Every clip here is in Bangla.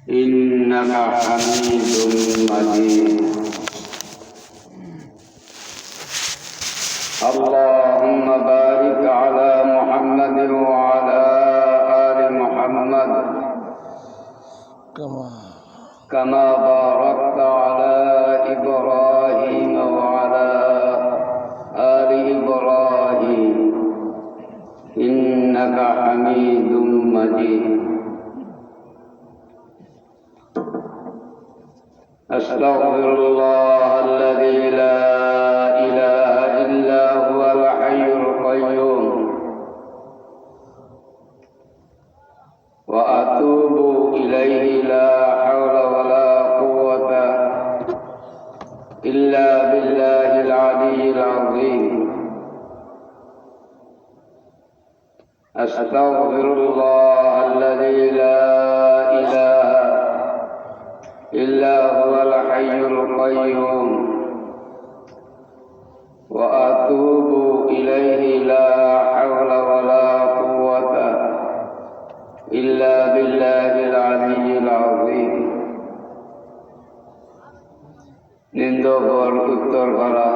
إنك حميد مجيد. اللهم بارك على محمد وعلى آل محمد كما باركت على إبراهيم وعلى آل إبراهيم إنك حميد مجيد. أستغفر الله الذي لا إله إلا هو الحي القيوم وأتوب إليه لا حول ولا قوة إلا بالله العلي العظيم. أستغفر الله الذي لا إله إلا هو الحي القيوم وأتوب إليه لا حول ولا قوة إلا بالله العلي العظيم. নিন্দবর উত্তর করা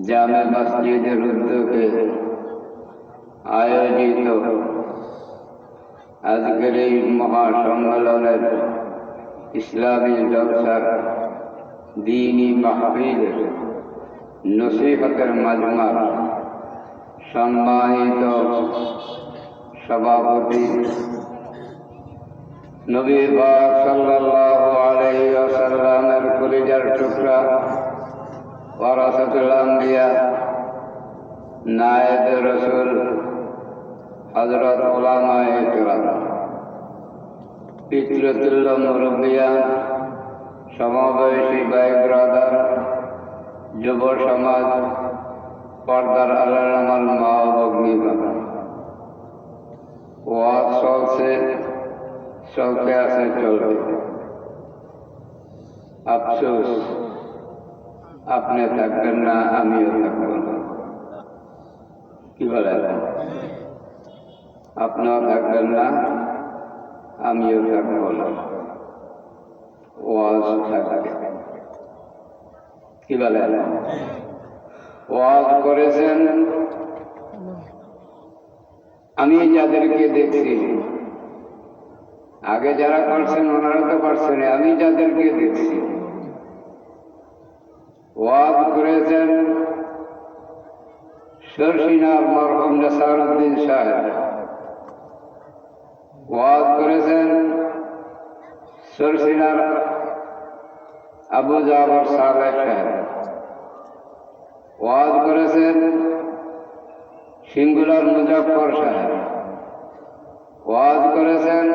জামে মসজিদের উদ্যোগে আয়োজিত আজকের এই মহাসম্মেলনের ইসলামী জলসার দ্বীনি মাহফিল নসিহতের মাজমার সম্মানিত সভাপতি নবী পাক সাল্লাল্লাহু আলাইহি ওয়াসাল্লামের কলিজার টুকরা ওয়ারাসাতুল আম্বিয়া নায়েবে রাসূল হযরত উলামায়ে কেরাম, পিতৃতুল্য মুরব্বিয়ান, সমবয়সী ভাই ব্রাদার, যুব সমাজ, পর্দার আড়ালে আমার মা ও ভগ্নীগণ, ওয়াজ চলতে আছে চলবে। আফসোস আপনি থাকবেন না, আমিও থাকব না। কি বলেন? আপনিও থাকবেন না, আমিও থাকব না। ওয়াজ থাকবে। কি বলেন? ওয়াজ করেছেন আমি যাদেরকে দেখছি, আগে যারা করছেন ওনারা তো পারছেন, আমি যাদেরকে দেখছি। ওয়াজ করেছেন শর্ষিনার মরহুম নেসারউদ্দিন সাহেব, ওয়াজ করেছেন শর্ষিনার আবু জাফর সালেহ সাহেব, ওয়াজ করেছেন সিঙ্গুলার মুজাফফর সাহেব, ওয়াজ করেছেন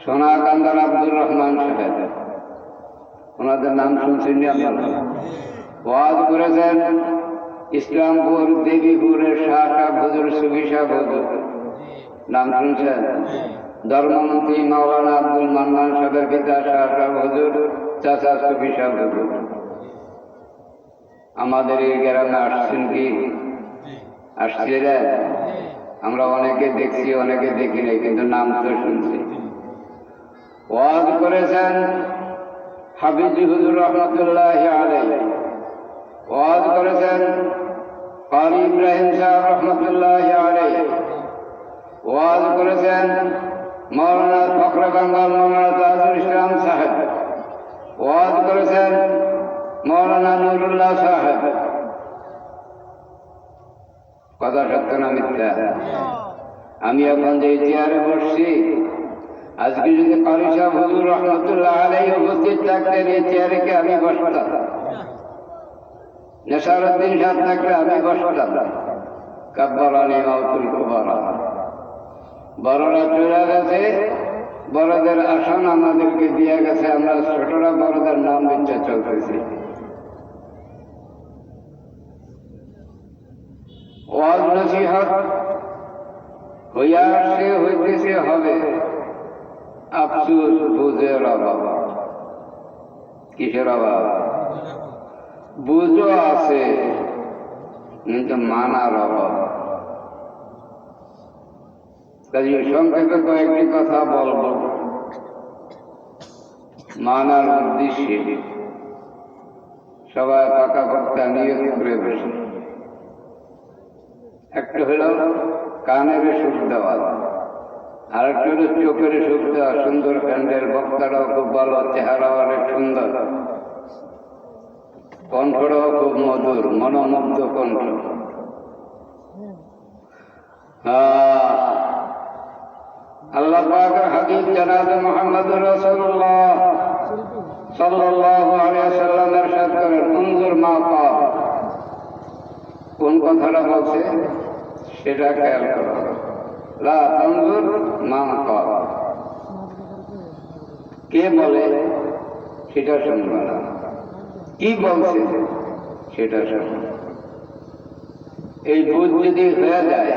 সোনাকান্দার আব্দুর রহমান সাহেব, ওনাদের নাম শুনছেন আপনারা। ওয়াজ করেছেন ইসলামপুর দেবীপুরের শাহ হুজুর সুফি শাহ হুজুর, নাম শুনছেন। ধর্মমন্ত্রী মাওলানা আব্দুল মান্নান সাহেবের পিতা শাহ হুজুর, চাচা সুফি শাহ হুজুর। আমাদের এই গ্রামে আসছেন কি? আসছিলেন? আমরা অনেকে দেখছি, অনেকে দেখি নাই, কিন্তু নাম তো শুনছি। ওয়াজ করেছেন হাফিজি হুজুর রহমতুল্লাহি আলাইহি, ওয়াজ করেছেন কারি ইব্রাহিম সাহেব রহমতুল্লাহি আলাইহি, ওয়াজ করেছেন মাওলানা ফখরে বেঙ্গল মাওলানা তাজুল ইসলাম সাহেব, ওয়াজ করেছেন মাওলানা নুরুল্লাহ সাহেব। কথা সত্য না মিথ্যা? আমি এখন যে চেয়ারে বসছি, আজকে যদি কারি সাহেব হুজুর রহমতুল্লাহ আলাইহি উপস্থিত থাকতেন, এই চেয়ারে কি আমি বসতাম? নেসারউদ্দিন সাহেব থাকলে আমি বসতাম। কাব্বারানি মাউতুল কুবারা। বড়রা চলে গেছে, বড়দের আসন আমাদেরকে দিয়ে গেছে, আমরা ছোটরা বড়দের নাম দিতে চলতেছি। ওয়াজ নসিহত হইয়া আসছে, হইতেছে, হবে। আফসোস বুঝের অভাব। কিসের অভাব? বুঝও আছে কিন্তু মানার অভাব। কাজে সংক্ষেপে কয়েকটি কথা বলব মানার উদ্দেশ্যে। সবাই পাকা পাক্কা নিয়োগ করে বসে। একটা হলো কানের সুখ দেওয়া, আর একটা হলো চোখের সুখ দেওয়া। সুন্দর প্যান্ডেল, বক্তারাও খুব ভালো, চেহারাও অনেক সুন্দর, কণ্ঠটাও খুব মধুর, মনোমুগ্ধ কণ্ঠ। আল্লাহ পাকের হাবিব জনাব মুহাম্মদুর রাসূলুল্লাহ সাল্লাল্লাহু আলাইহি ওয়াসাল্লাম ইরশাদ করেন, উনজুর মা ক্বাল। কোন কথাটা বলছে সেটা খেয়াল করো। লা তানজুর মা ক্বাল, কে বলে সেটা শুনবে না, কি বলছে সেটা শুনবে। এই বুঝ যদি হয়ে যায়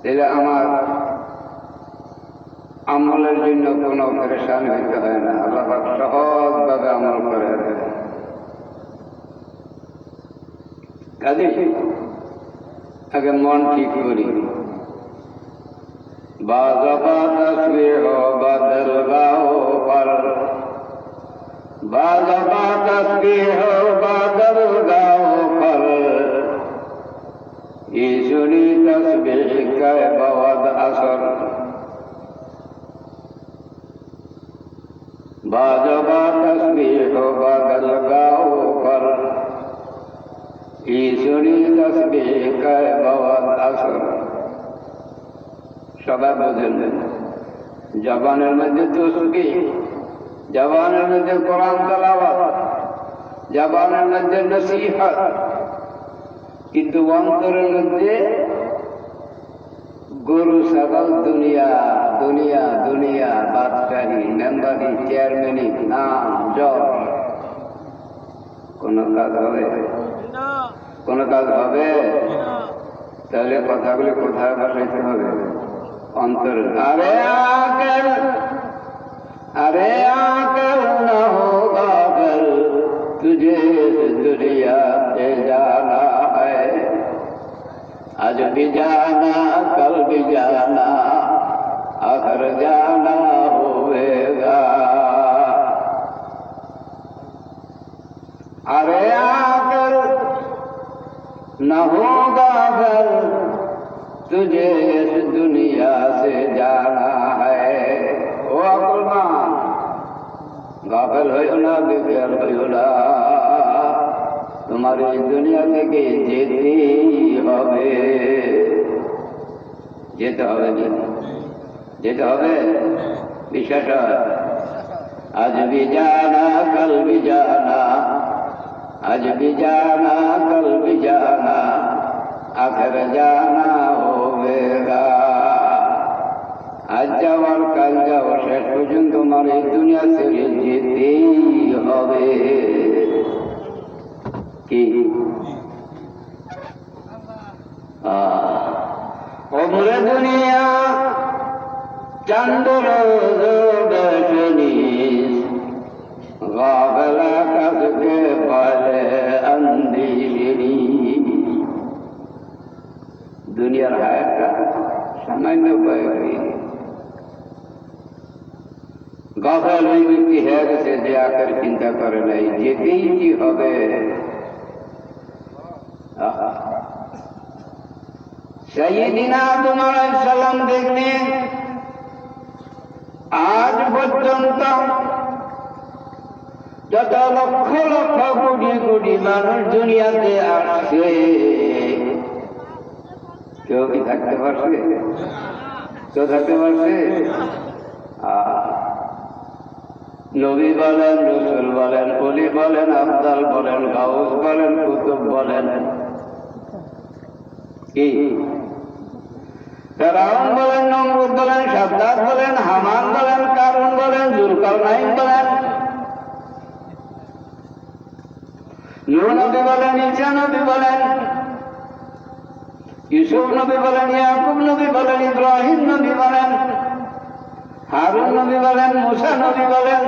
তাহলে আমার আমলের জন্য কোনো পরেশান হইতে হয় না। আল্লাহ পাক সহজভাবে আমল করে দেয়। কাজে আগে মন ঠিক করি। বাজবা তসবিহ বদল গাও পর, বাজবা তসবিহ বদল গাও পর, ये सुनी तस्बीह का बहुत असर, बाजबा तस्बीह बदल गाओ पर, ये सुनी तस्बीह का बहुत असर। সবাই বোঝেন, জবানের মধ্যে তসবিহ, জবানের মধ্যে কোরআন তেলাওয়াত, জবানের মধ্যে নসিহত, কিন্তু অন্তরের মধ্যে গরু ছাগল, দুনিয়া দুনিয়া দুনিয়া, বাদশাহী, মেম্বারি, চেয়ারম্যানি, নাম যশ। কোন কাজ হবে? কোন কাজ হবে? তাহলে কথাগুলি কোথায় বসাইতে হবে? অন্তর। আরে আকেল, আরে আকেল না হোগা কল, तुझे दुनिया से जाना है, आज भी जाना कल भी जाना, आखिर जाना होगा। अरे आकर न होगा घर, तुझे इस दुनिया से जाना है। ओ अकुलमान, গাফেল হইও না, বেকার হইও না, তোমার এই দুনিয়া থেকে যেতেই হবে। যেতে হবে, যেতে হবে, বিশ্বাস। আজ ভি জানা কল ভি জানা, আজ ভি জানা কল ভি জানা, আখের জানা হোগা। আজ যাওয়ার কাল যাও, শেষ পর্যন্ত তোমার এই দুনিয়া ছেড়ে যেতেই হবে। কি ওমরে দুনিয়া চান্দর দর্শনী, গাফেলা কাজকে পালে আন্দিশিনী। দুনিয়ার হায়াতটা সামান্য পায়। গাফেল ওই ব্যক্তি হয়ে গেছে যে আকার চিন্তা করে নাই, যেতেই কি হবে। সাইয়্যিদিনা আদম আলাইহিস সালাম দেখলেন, আজ পর্যন্ত যত লক্ষ লক্ষ কোটি কোটি মানুষ দুনিয়াতে আসছে, কেউ কি থাকতে পারছে? কেউ থাকতে পারছে? নবী বলেন, রসুল বলেন, ওলি বলেন, আফদাল বলেন, গাউস বলেন, কুতুব বলেন, কি ফেরাউন বলেন, নমরুদ বলেন, সাদ্দাত বলেন, হামান বলেন, কারুন বলেন, যুলকারনাইন বলেন, নূহ নবী বলেন, ঈসা নবী বলেন, ইউসুফ নবী বলেন, ইয়াকুব নবী বলেন, ইব্রাহিম নবী বলেন, হারুন নবী বলেন, মুসা নবী বলেন,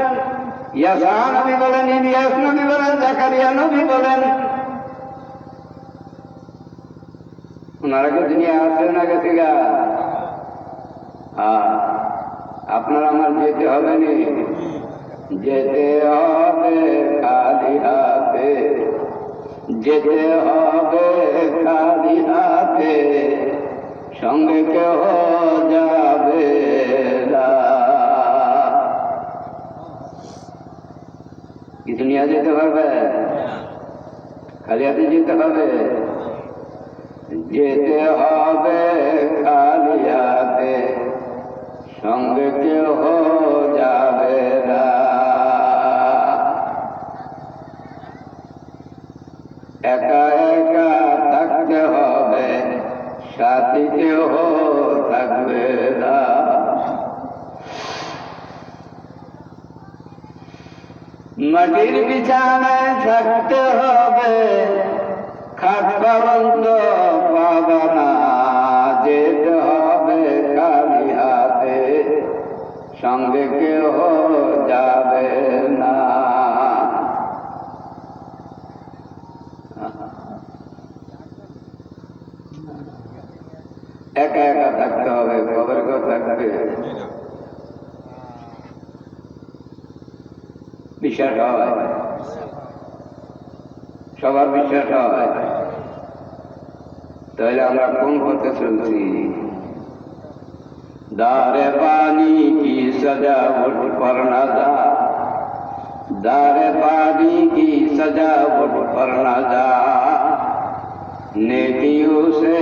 ইয়াসা নবী বলেন, ইলিয়াস নবী বলেন, জাকারিয়া নবী বলেন। ওনারা কি দুনিয়া আসছে না গেছে গা? আপনার আমার যেতে হবে নি, যেতে হবে খালি হাতে, যেতে হবে খালি হাতে, সঙ্গে কেহ যাবে না। কিছু নিয়ে যেতে পারবে? খালি হাতে যেতে হবে? যেতে হবে খালি হাতে, সঙ্গে কেহ যাবে না। একা একা থাকতে হবে, সাথী কেহ থাকবে না। মাটির বিছানায় থাকতে হবে, খাট পালন্ত পাবা না। যেতে হবে খালি হাতে, সঙ্গে কেহ যাবে না। একা একা থাকতে হবে, কবর কেউ থাকবে? বিশ্বাস হয়? সবার বিশ্বাস হয়? তাহলে আমরা কোন পথে চলছি? দারে পানি কি सजावट पर न जा, दारे पानी की सजावट पर न जा, नेकियों से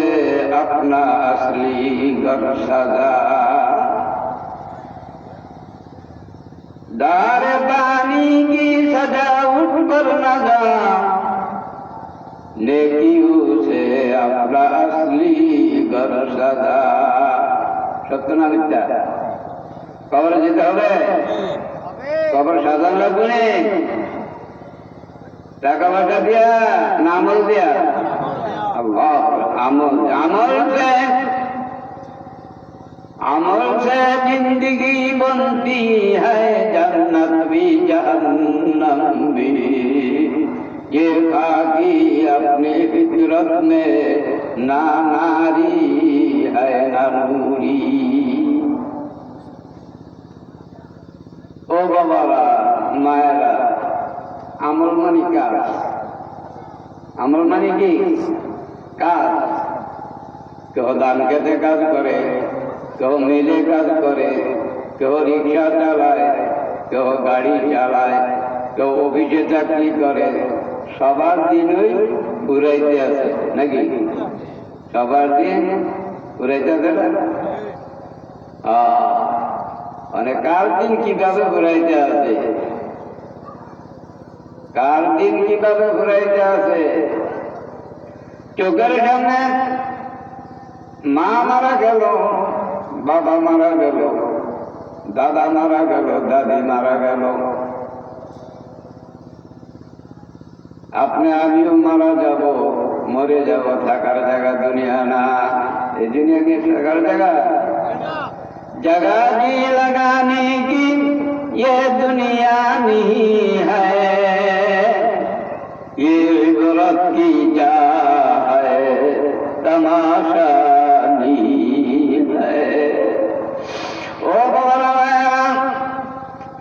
अपना असली घर सजा। दारे पानी की सजावट पर न जा, नेकियों से अपना असली घर सजा। সত্য না মিথ্যা? কবরে যেতে হবে? কবর সাজান লাগবে, টাকা পয়সা দিয়া না আমল দিয়া? আল্লাহ, আমল। আমল से जिंदगी बनती है, जन्नत भी जहन्नम भी। ये खाकी अपनी फितरत में ना नारी है ना नूरी। ও বাবারা, মায়েরা, আমল মানে কাজ। আমল মানে কি? কাজ। কেউ ধান খেতে কাজ করে, কেউ মিলে কাজ করে, কেউ রিক্সা চালায়, কেউ গাড়ি চালায়, কেউ অফিসে চাকরি করে। সবার দিন ওই ঘুরাইতে আছে নাকি? সবার দিন ঘুরাইতে আছে না? মানে কার দিন কিভাবে ঘুরাইতে আছে? কার দিন কিভাবে ঘুরাইতে আছে? চোখের সামনে মা মারা গেল, বাবা মারা গেল, দাদা মারা গেল, দাদি মারা গেল, আপনি আমিও মারা যাব, মরে যাব। থাকার জায়গা দুনিয়া না। এই দুনিয়া কি থাকার জায়গা? जगह जी लगाने की ये दुनिया नहीं है, ये इबरत की जा है, तमाशा नहीं है। ओ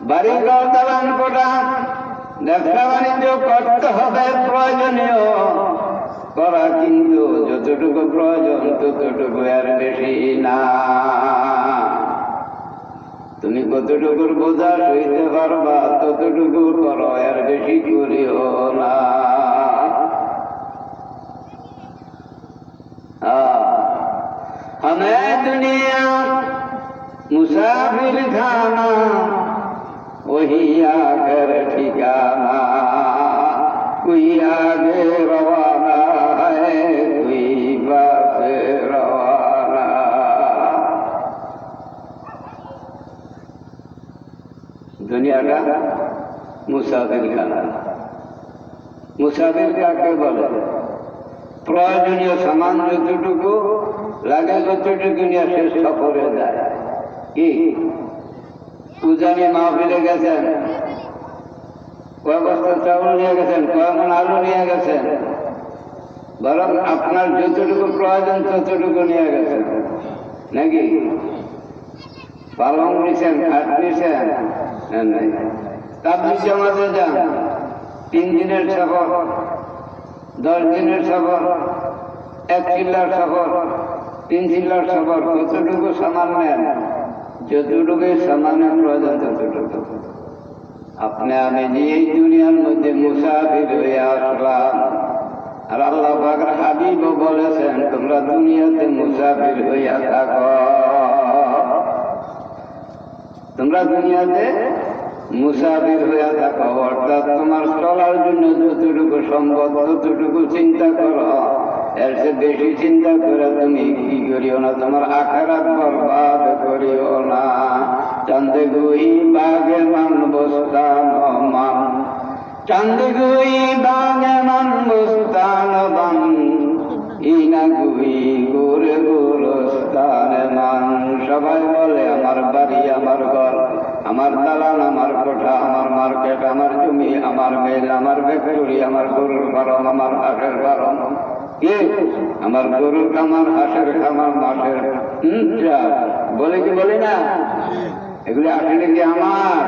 বাড়ি ঘর দালান কোঠা ব্যবসা বাণিজ্য করতে হবে প্রয়োজনীয় করা, কিন্তু যতটুকু প্রয়োজন ততটুকু আর বেশি না। তুমি কতটুকুর বোঝা সইতে পারবা ততটুকু করো, আর বেশি করিও না। हमें दुनिया मुसाफिर खाना, वही आकर ठिकाना। कोई आगे रवाना है, कोई पास रवाना। দুনিয়াটা মুসাফির খানা। মুসাফির কাকে বলে? প্রয়োজনীয় সামান যতটুকু লাগে ততটুকু নিয়ে শেষ সফরে যায়। কি পূজানি মাহফিলে গেছেন, কয় বস্তা চাউল নিয়ে গেছেন, কয় মণ আলু নিয়ে গেছেন? বরং আপনার যতটুকু প্রয়োজন ততটুকু নিয়ে গেছেন নাকি? পালং নিছেন, খাট নিছেন, নাই। তাবলিগ জামাতে যান, 3 দিনের সফর, 10 দিনের সফর, 1 চিল্লার সফর, 3 চিল্লার সফর, কতটুকু সামান নেন? যতটুকু সামানের প্রয়োজন ততটুকু। আপনি আমি যে এই দুনিয়ার মধ্যে মুসাফির হয়ে আসলাম, আর আল্লাহ পাকের হাবিবও বলেছেন তোমরা দুনিয়াতে মুসাফির হইয়া থাকো, তোমরা দুনিয়াতে মুসাফির হইয়া থাকো। অর্থাৎ তোমার চলার জন্য যতটুকু সম্ভব ততটুকু চিন্তা করো, এর চেয়ে বেশি চিন্তা করে তুমি কি করিও না, তোমার আখিরাত বরবাদ করিও না। চান্দে গুই বাগে মান বস্তান মান, চান্দে গুই বাগে মান বস্তান বান, ইনা গুই গোরে গোরস্তান মান। সবাই বলে আমার বাড়ি, আমার ঘর, আমার দালান, আমার কোঠা, আমার মার্কেট, আমার জমি, আমার মেল, আমার ফ্যাক্টরি, আমার গরুর ফার্ম, আমার হাঁসের ফার্ম, আমার গরুর খামার, হাঁসের খামার, মাছের বলে কি বলি না? এগুলি আসলে কি আমার?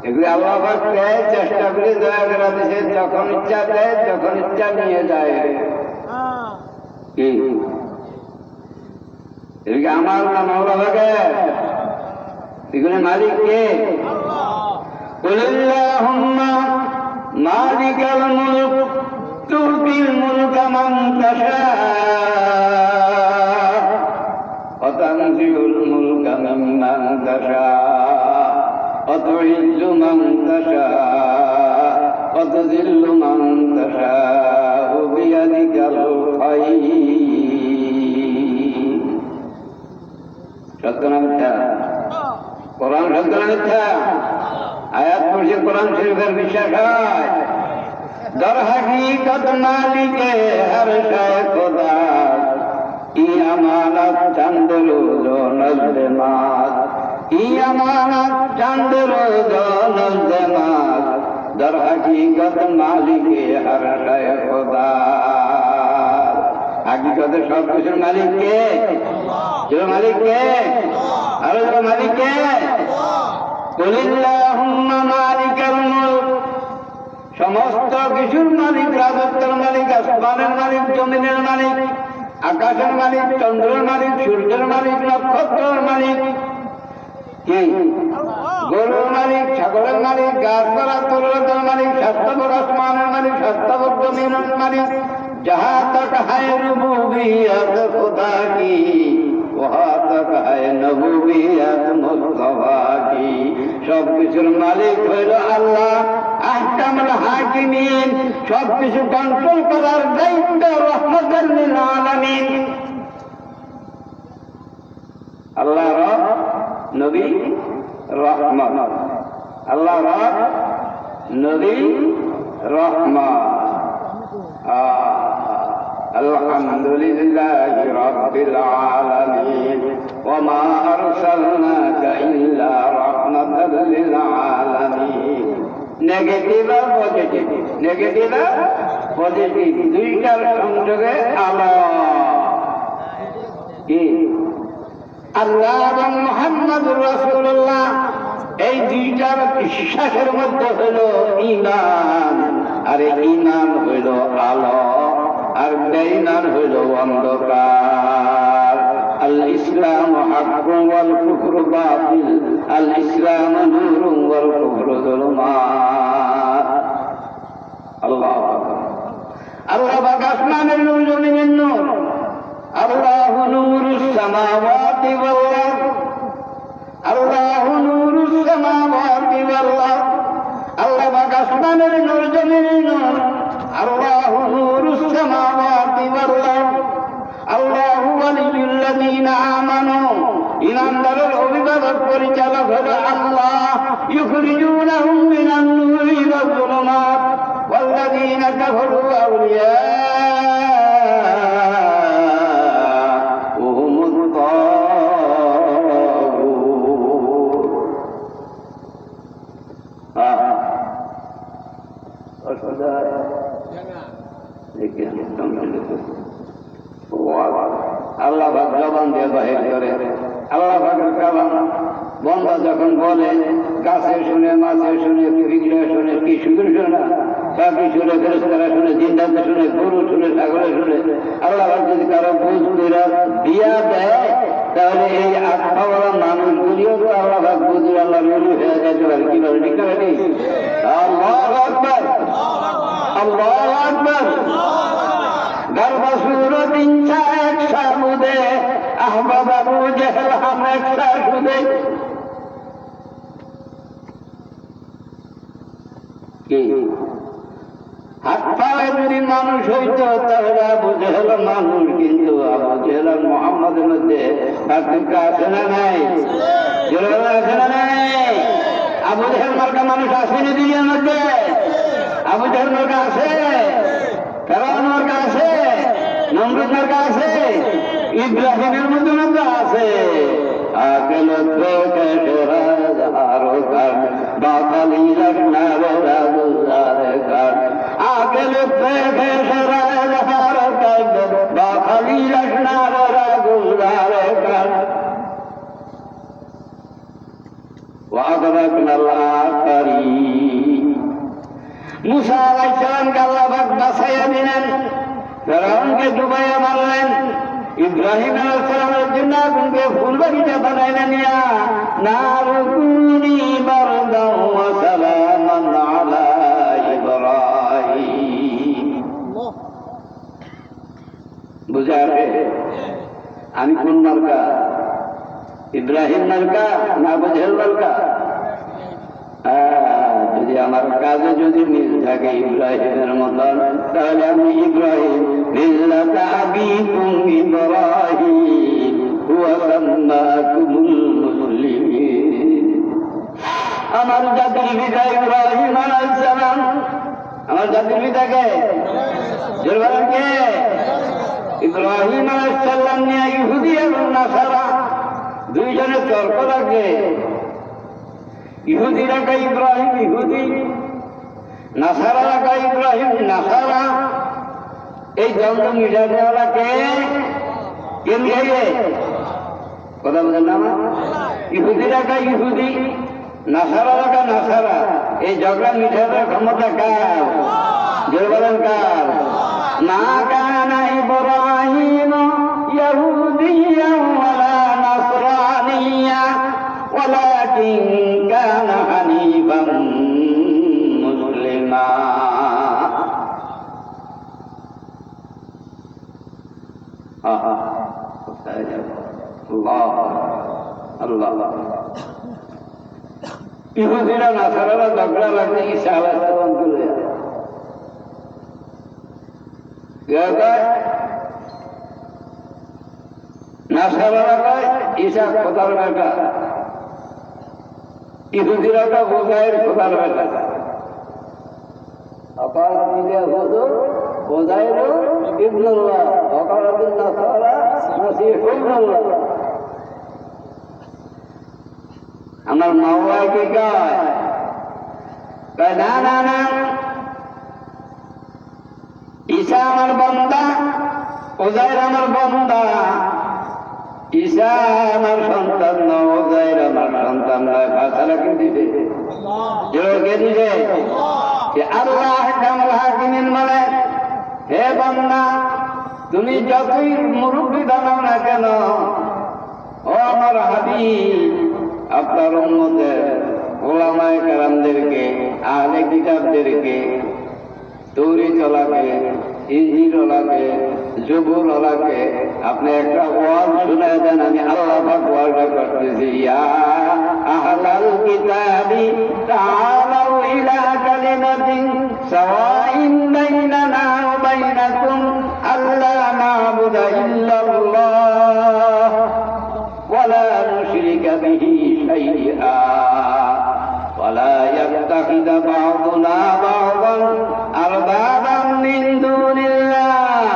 এগুলি আল্লাহ পাক দেয়, চেষ্টা করে দয়া করে দিয়েছে, যখন ইচ্ছা দেয়, যখন ইচ্ছা নিয়ে যায়। কি এগুলি আমার না মাওলা পাকের? এগুলি মালিক কে? কুলিল্লাহুম্মা মালিকাল মুলক তুতিল মুলকা মান তাশা ওয়া তানজিউল মুলকা মিম্মান তাশা ওয়া তুইজ্জু মান তাশা ওয়া তুযিল্লু মান তাশা বিয়াদিকাল খায়র। সত্য না মিথ্যা? কোরআন সত্য না মিথ্যা? আয়াত পড়ছে কোরআন শরীফের বিশ্বাস হয়। در حقیقت مالک ہر شے خدا ای امانت چند روز و نزد مات، ای امانت چند روز و نزد مات، در حقیقت مالک ہر شے خدا। حقیقت সব কিছুর মালিক কে? যে মালিক কে? আর যে মালিক কে? কুলিল্লাহুম্মা মালিকাল মুলক, সমস্ত কিছুর মালিক, রাজত্বের মালিক, আসমানের মালিক, জমিনের মালিক, আকাশের মালিক, চন্দ্রের মালিক, সূর্যের মালিক, নক্ষত্রের মালিক, কি গরুর মালিক, ছাগলের মালিক, গাছপালা তরুলতার মালিক, স্বাস্থ্যকর আসমানের মালিক, স্বাস্থ্যকর জমিনের মালিক। जहाँ तक है रुबूबियत खुदा की वहाँ तक है नबूबियत मुस्तफा की। सब কিছুর মালিক হইল আল্লাহ, আহকামুল হাকিমিন, সব কিছু কন্ট্রোল করার দায়িত্ব রহমতুল লিল আলামিন। আল্লাহ রব, নবী রহমত। আল্লাহ রব, নবী রহমত। الحمد لله رب العالمين وما أرسلناك إلا رحمة للعالمين। নেগেটিভ আর পজিটিভ, নেগেটিভ আর পজিটিভ দুইটার সংযোগে আল্লাহ কি আল্লাহ এবং মুহাম্মদুর রাসূলুল্লাহ, এই দুইটার বিশ্বাসের মধ্যে হইল ঈমান, আর ঈমান হইল আলো, আর বেঈমান হইল অন্ধকার। আল ইসলাম হাক্কুন ওয়াল কুফরু বাতিল, আল ইসলাম নূরুন ওয়াল কুফরু যুলুমাত। আল্লাহু আকবার। আল্লাহ পাক আসমানের নূর, জমিনের নূর। আল্লাহু নূরুস সামাওয়াতি ওয়াল আরদ, আল্লাহু নূরুস সামাওয়াতি ওয়াল আরদ। আল্লাহ পাক আসমানের নূর, জমিনের নূর। আল্লাহু নূরুস সামাওয়াতি ওয়াল আরদ, আল্লাহু ওয়ালিয়ুল্লাযীনা আমানু। ঈমানদারের অভিভাবক পরিচালক হলো আল্লাহ। ইউখরিজুনাহুম মিনান নূরি ওয়াজ যুলুমাত ওয়াল্লাযীনা কাফারু আউলিয়াউহুমুত তাগুত। আল্লাহ পাক জবান দিয়ে বাহির করে, আল্লাহ পাকের কালাম বলে, গাছে শুনে, মাছে শুনে, পিঁপড়ে শুনে, কি শুনে শোনা, পাখি শুনে, ফেরেশতারা শুনে, জিন্দাতে শুনে, গরু শুনে, ছাগলে শুনে। আল্লাহ যদি কারো বুঝ করে দিয়া দেয়, তাহলে এই আত্মাওয়ালা মানুষগুলিও তো আল্লাহ বুঝুর আল্লাহ নবী হয়ে যেতে পারে। কি বলে, ঠিক না? আল্লাহু আকবার, আল্লাহু আকবার। গর্বা সুরত ইনসা একসা মুদে, আহবাব আবু জেহেল হাম একসা সুদে। কি হাত পায়ে যদি মানুষ হইত, তাহলে আবু জেহেল মানুষ, কিন্তু আবু জেহেল আর মুহাম্মাদের মধ্যে পার্থক্য আছে না নাই? আছে না নাই? আবু জেহেল মার্কা মানুষ আছে না দুনিয়ার মধ্যে? আবু জেহেল মার্কা আছে, ফেরাউন মার্কা আছে, নমরুদ মার্কা আছে, ইব্রাহিমের মধ্যে মার্কা আছে। আকেল আরো কার বাতালি রখনার রাগুজার কার, আকেল আরো কার বাতালি রখনার রাগুজার কার। وأدركنا الآخرين। মুসা আলাইহিস সালামকে আল্লাহ পাক বাঁচাইয়া দিলেন, ফেরাউনকে ডুবাইয়া মারলেন। ইব্রাহিম আলাইহিস সালামের জন্য আগুনকে ফুলবাগিচা বানাইলেন, নিয়া নারুকুনি বারদাও ওয়া সালামান আলা ইব্রাহিম। বুঝা আছে আমি কোন মার্কা? ইব্রাহিম মার্কা না আবু জেহেল মার্কা? যদি আমার কাজে যদি মিল থাকে ইব্রাহিমের মতন, তাহলে আমি ইব্রাহিম মিল্লাতা আবিকুম ইব্রাহিম ওয়া সাম্মাকুমুল মুসলিমিন। আমার জাতির পিতা ইব্রাহিম আলাইহিস সালাম। আমার জাতির পিতাকে কে? ইব্রাহিম আলাইহিস সালাম নিয়ে ইহুদি এবং নাসারা দুইজনের তর্ক লাগে। ইহুদিরা কয় ইব্রাহিম ইহুদি, নাসারারা কয় ইব্রাহিম নাসারা। এই দ্বন্দ্ব মিটানেওয়ালাকে কে মিটাইবে? কথা বলেন না? ইহুদিরা কয় ইহুদি, নাসারারা কয় নাসারা। এই ঝগড়া মিটানোর ক্ষমতা কার? জোরে বলেন কার? মা কানা ইব্রাহিম ইয়াহুদিয়্যা ওয়ালা নাসরানিয়্যা ওয়ালাকিন কানা হানিফান মুসলিমা। আল্লাহ ইহুদিরা নাসারারা ঝগড়া লাগছে ঈসা আলাইহিস সালাম তুলে। নাসারারা কয় ঈসা খোদার বেটা, ইহুদিরা কয় উযাইর খোদার বেটা। অকালাতিল হুজুর উযাইর ইবনুল্লাহ, অকালাতিল নাসারা মাসীহুল্লাহ। আমার মাওলা কি কয়? না না না, ঈসা আমার বান্দা, উযাইর আমার বান্দা। ঈসা আমার সন্তান নয়, উযাইর আমার সন্তান নয়। ফাসালা কে দিছে? কে দিছে? আল্লাহ আহকামুল হাকিমিন বলে, হে বান্দা, তুমি যতই মুরব্বি বানাও না কেন, ও আমার হাবিব, আপনার উম্মতের ওলামায়ে কেরামদেরকে, আহলে কিতাবদেরকে, তৌরাতওয়ালাকে, ইনজিলওয়ালাকে, জবুরওয়ালাকে আপনি একটা ওয়াজ শোনায় দেন। আমি আল্লাহ পাক ওয়াজটা করতেছি, ইয়া আহলাল কিতাবি তাআলাউ ইলা কালিমাতিন সাওয়াইন বাইনানা ওয়া বাইনাকুম আল্লা না'বুদা ইল্লাল্লাহ ওয়া লা নুশরিকা বিহি শাইআ ولا يتخذ بعضنا بعضا أربابا من دون الله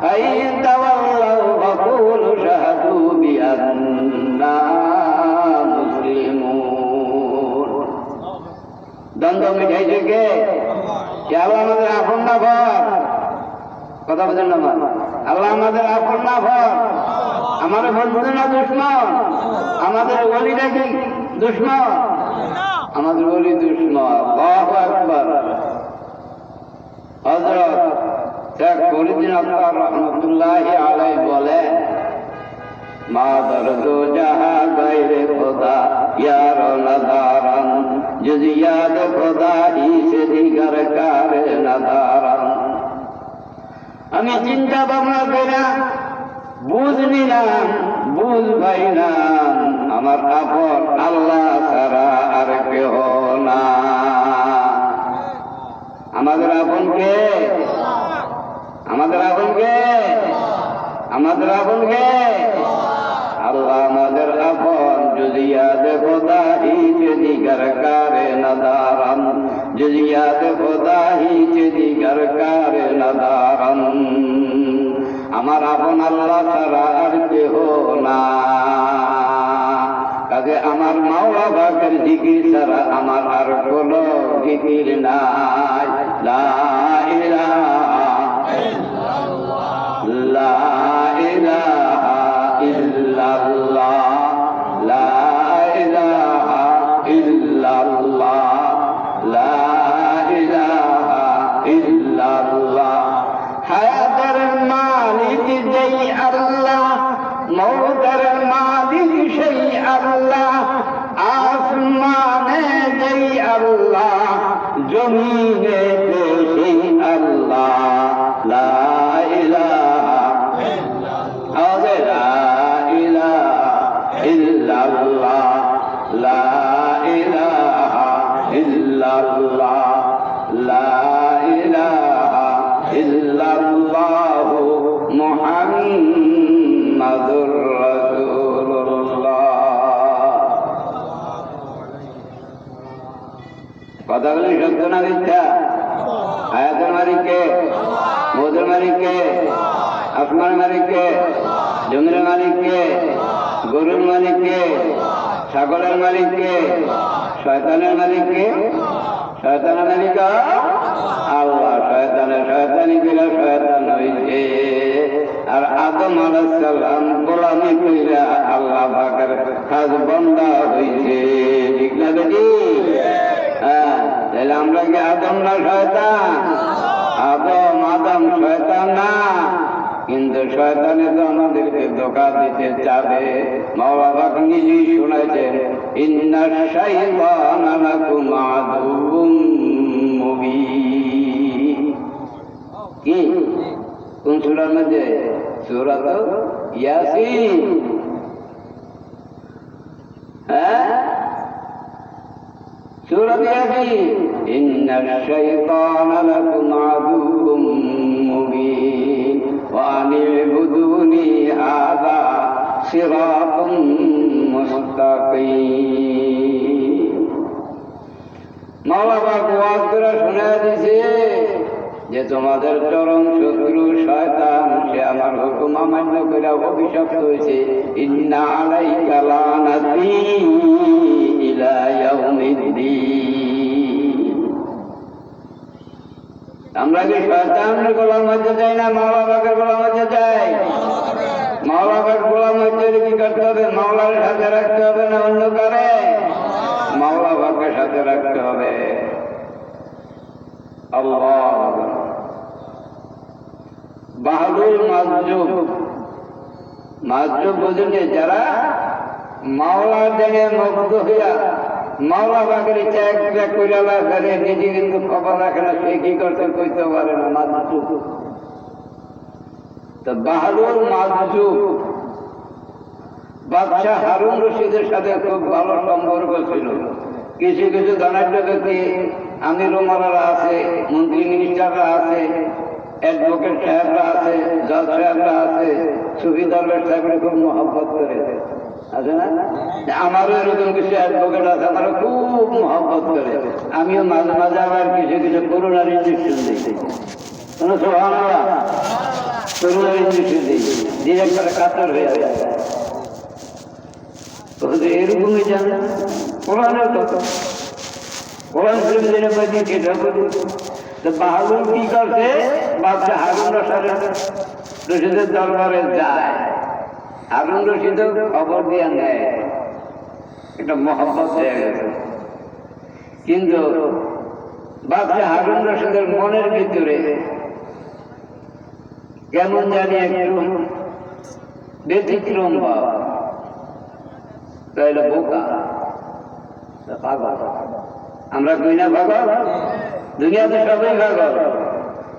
فإن تولوا فقولوا اشهدوا بأننا مسلمون। দ্বন্দ্ব মিটাইছে কে? আল্লাহ আমাদের আপন না ভর? কথা বলেন না? আল্লাহ আমাদের আপন না ভর? আমাদের বন্ধু না দুশ্মন? আমাদের ওলিরা কি দুশ্মন? আমাদের বলি দুশ্মন। আল্লাহু আকবার। হযরত শেখ ফরিদুদ্দীন আত্তার রহমাতুল্লাহি আলাইহি বলেন, মা দরদো জাহা গায়রে খোদা ইয়ার নাদারান জুজিয়াত খোদা হি সে দিগার কারে নাদারান। আমি চিন্তা ভাবনা করে বুঝ নিলাম, বুঝ পাইলাম আমার আপন আল্লাহ ছাড়া আর কেহ না। আমাদের আপন কে? আমাদের আপন কে? আমাদের আপন কে? আল্লাহ আমাদের আপন। জুজিয়াত খোদা হি সে দিগার কারে নাদারান জুজিয়াত খোদা হি সে দিগার কারে নাদারান। আমার আপন আল্লাহ ছাড়া আর কেহ না। কাজে আমার মাওলা পাকের জিকির ছাড়া আমার আর কোনো জিকির নাই। লা ইলাহা ইল্লাল্লাহ, লা ইলাহা ইল্লাল্লাহ, লা ইলাহা ইল্লাল্লাহ, লা ইলাহা ইল্লাল্লাহ। হায়াতের মালিক যেই আল্লাহ, মৌতের মালিক সেই আল্লাহ, আসমানে যেই আল্লাহ, জমিনে সেই আল্লাহ। লা ইলাহা ইল্লাল্লাহ, লা ইলাহা ইল্লাল্লাহ, লা ইলাহা ইল্লাল্লাহ মুহাম্মাদুর রাসূলুল্লাহ। কথাগুলি সত্য না মিথ্যা? হায়াতের মালিককে, মৌতের মালিককে, আসমানের মালিককে, জমির মালিককে, গরুর মালিককে, ছাগলের মালিককে, শয়তানের মালিককে। শয়তানের মালিক আল্লাহ। শয়তানি কইরা শয়তান হইছে, আর আদম আলাইহিস সালাম গোলামি কইরা আল্লাহ পাকের খাস বান্দা হইছে। ঠিক না বেটি? হ্যাঁ, তাহলে আমরা কি আদম না শয়তান? আদম শয়তান না, কিন্তু শয়তানে তো আমাদেরকে ধোঁকা দিতে চাবে। মাওলা পাক নিজেই শুনাইছেন, ইন্নাশ শাইতানা লাকুম আদুউম মুবিন। কি কোন সূরার মধ্যে? সূরাতুল ইয়াসিন। হ্যাঁ, সূরাতুল ইয়াসিন। ইন্নাশ শাইতানা লাকুম আদুউম মুবিন ওয়া আনি'বুদুনি হাযা সিরাতুম মুস্তাকিম। মাওলা পাক ওয়াজ করে শোনায় দিয়েছে যে তোমাদের চরম শত্রু শয়তান, সে আমার হুকুম অমান্য করে অভিশপ্ত হয়েছে। ইন্না আলাইকা লানাতি ইলা ইয়াউমিদ্দিন। আমরা কি শয়তানের গোলাম হতে চাই না মাওলা পাকের গোলাম হতে চাই? মাওলা পাকের গোলাম হতে কি করতে হবে? মাওলার সাথে রাখতে হবে না অন্য কারে? মাওলা পাকের সাথে রাখতে হবে। আল্লাহ বাহাদুর মাজুব বুঝুনে, যারা মাওলার দিনে মুগ্ধ হইয়া মাওলা পাকের ইচ্ছা এক ব্যাগ কইরা করে নিজে কিন্তু খবর রাখে না, সে কি করতে কইতে পারে না। মাজুব তো বাহাদুর মাজুব বাদশাহ হারুন রশিদের সাথে খুব ভালো সম্পর্ক ছিল। কিছু কিছু ধনাঢ্য ব্যক্তি, আমির ওমরারা আছে, মন্ত্রী মিনিস্টাররা আছে, অ্যাডভোকেট সাহেবরা আছে, জজ সাহেবরা আছে, সুফি দরবেশ সাহেবরা খুব মহব্বত করে, আছে না? আমারও এরকম কিছু অ্যাডভোকেট আছে, আমারও খুব মহব্বত করে। আমিও মাঝে মাঝে আবার কিছু কিছু করোনার ইঞ্জেকশন দিই। সুবহানাল্লাহ, করোনার ইঞ্জেকশন দিই, ডিরেক্টর কাতর হয়ে যায়। এরকমই জান কোরআনের কথা, কোরআন শরীফের মধ্যে সেটা বলি। তো বাহাদুর কি করছে? বাদশাহ হারুন রশিদের দরবারে যায়। হারুন রশিদ খবর দিয়ে নেয় একটা মহব্বত হয়ে গেছে। কিন্তু বাচ্চা হারুন রশিদের মনের ভিতরে কেমন জানি একটু ব্যতিক্রম ভাব, তাইলে বোকা পাগল। আমরা কই না পাগল? দুনিয়াতে সবাই পাগল,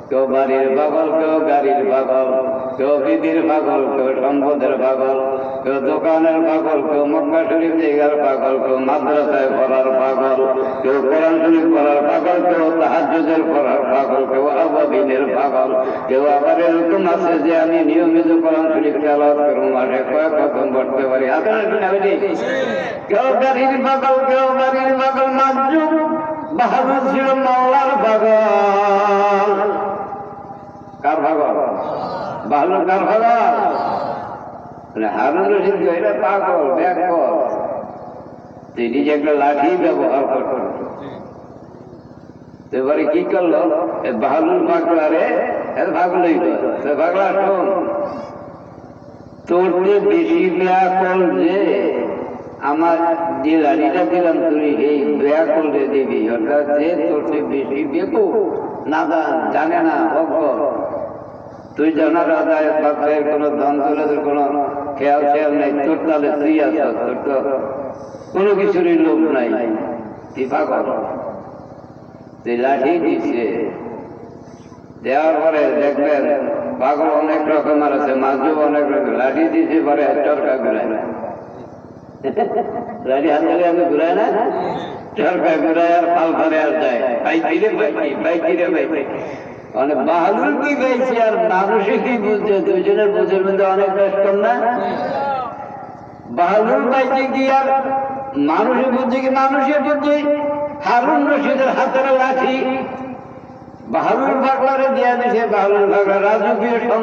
কেউ বাড়ির পাগল, কেউ গাড়ির পাগল, কেউ বিধির পাগল, কেউ সম্পদের পাগল, কেউ দোকানের পাগল, কেউ মক্কা শরীফ জায়গার পাগল, কেউ মাদ্রাসায় পড়ার পাগল, কেউ কোরআন শরীফ পড়ার পাগল, কেউ তাহাজ্জুদের পড়ার পাগল, কেউ আবাবিনের পাগল, কেউ আবার এরকম আছে যে আমি নিয়মিত কোরআন শরীফ তেলাওয়াত করব, মাসে কয়েক খতম পড়তে পারি। কেউ গাড়ির পাগল, কেউ বাড়ির পাগল। মাজুব বাহাদুর ছিল মাওলার পাগল। কার পাগল? বাহাদুর কার পাগল? হারুন রশিদ এটা পাগল, ব্যাকল। তিনি যে একটা লাঠি ব্যবহার করত, এবারে কি করলো? বাহাদুর পাগলারে পাগলই পাগলা, শোন, তোর যে বেশি ব্যাকল, যে আমার যে লাঠিটা দিলাম তুই এই ব্যাকল রে দিবি, অর্থাৎ যে তোর চেয়ে বেশি বেকু, না জানে না, অজ্ঞ। তুই জানা রাজায় বাচ্চার কোনো ধন দৌলতের কোনো খেয়াল খেয়াল নাই, তোর তাহলে তুই আস, তোর তো কোনো কিছুরই লোভ নাই, তুই পাগল। তুই লাঠি দিচ্ছে, দেওয়ার পরে দেখবেন পাগল অনেক রকমের আছে, মাজুব অনেক রকম। লাঠি দিচ্ছে পরে চরকা ঘুরায়, লাঠি হাত ধরে আমি ঘুরায় না, চরকা ঘুরায় আর পাল ফারে আর যায়, বাইকিরে বাইকি, বাইকিরে বাইকি। অনেক বাহাদুর কি পেয়েছি আর মানুষে কি বুঝছে, দুজনের বুঝের মধ্যে অনেক কষ্ট না। বাহাদুর পাইছে কি আর মানুষে বুঝছে কি? মানুষে বুঝছে হারুন রশিদের হাতের লাঠি বাহাদুর পাগলারে দিয়া দিছে। বাহাদুর পাগলা রাজকীয়